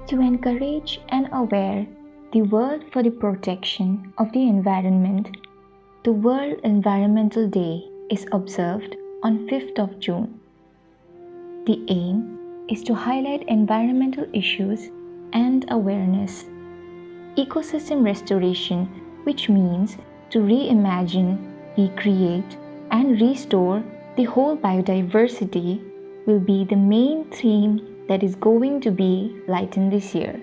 To encourage and aware the world for the protection of the environment, the World Environmental Day is observed on 5th of June. The aim is to highlight environmental issues and awareness. Ecosystem restoration, which means to reimagine, recreate, and restore the whole biodiversity, will be the main theme that is going to be lightened this year.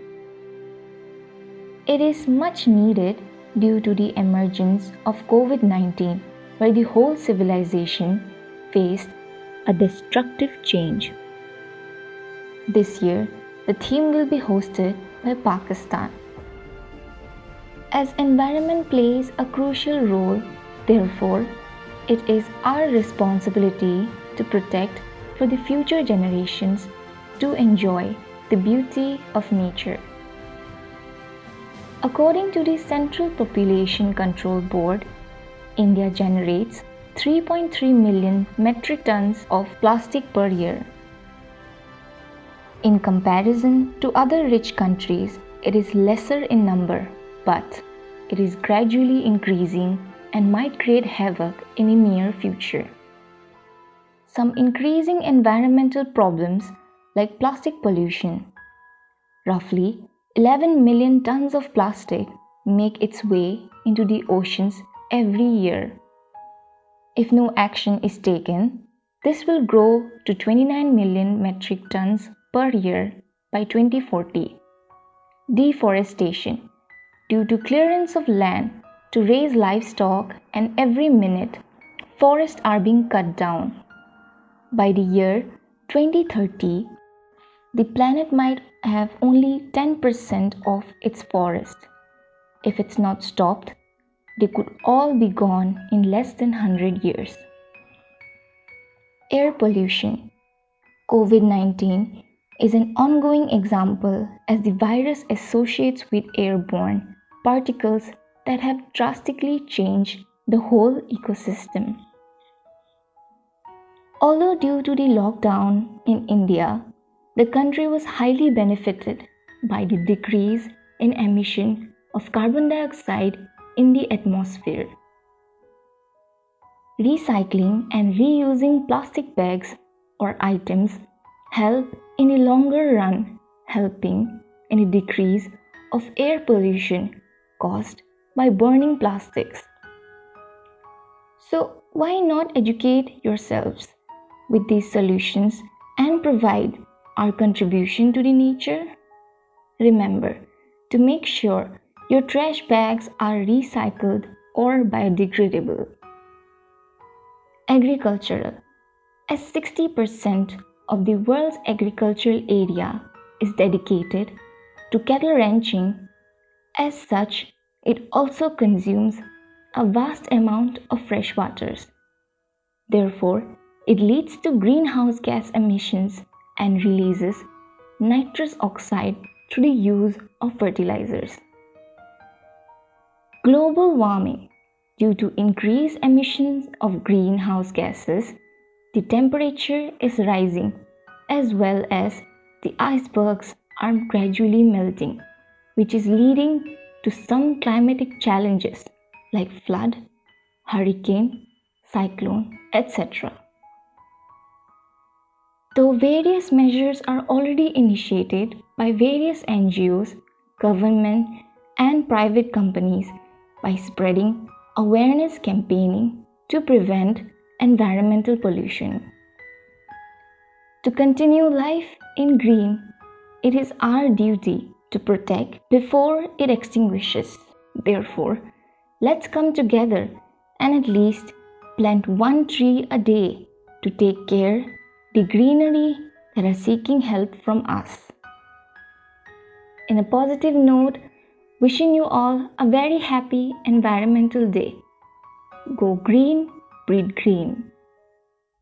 It is much needed due to the emergence of COVID-19, where the whole civilization faced a destructive change. This year, the theme will be hosted by Pakistan. As environment plays a crucial role, therefore, it is our responsibility to protect for the future generations to enjoy the beauty of nature. According to the Central Population Control Board, India generates 3.3 million metric tons of plastic per year. In comparison to other rich countries, it is lesser in number, but it is gradually increasing and might create havoc in the near future. Some increasing environmental problems like plastic pollution. Roughly 11 million tons of plastic make its way into the oceans every year. If no action is taken, this will grow to 29 million metric tons per year by 2040. Deforestation. Due to clearance of land to raise livestock, and every minute, forests are being cut down. By the year 2030, the planet might have only 10% of its forest. If it's not stopped, they could all be gone in less than 100 years. Air pollution. COVID-19 is an ongoing example as the virus associates with airborne particles that have drastically changed the whole ecosystem. Although due to the lockdown in India, the country was highly benefited by the decrease in emission of carbon dioxide in the atmosphere. Recycling and reusing plastic bags or items help in the longer run, helping in a decrease of air pollution caused by burning plastics. So why not educate yourselves with these solutions and provide our contribution to the nature? Remember to make sure your trash bags are recycled or biodegradable. Agricultural. As 60% of the world's agricultural area is dedicated to cattle ranching, as such, it also consumes a vast amount of fresh waters. Therefore, it leads to greenhouse gas emissions and releases nitrous oxide through the use of fertilizers. Global warming. Due to increased emissions of greenhouse gases, the temperature is rising as well as the icebergs are gradually melting, which is leading to some climatic challenges like flood, hurricane, cyclone, etc. Though various measures are already initiated by various NGOs, government, and private companies by spreading awareness campaigning to prevent environmental pollution. To continue life in green, it is our duty to protect before it extinguishes. Therefore, let's come together and at least plant one tree a day to take care the greenery that are seeking help from us. In a positive note, wishing you all a very happy environmental day. Go green, breathe green.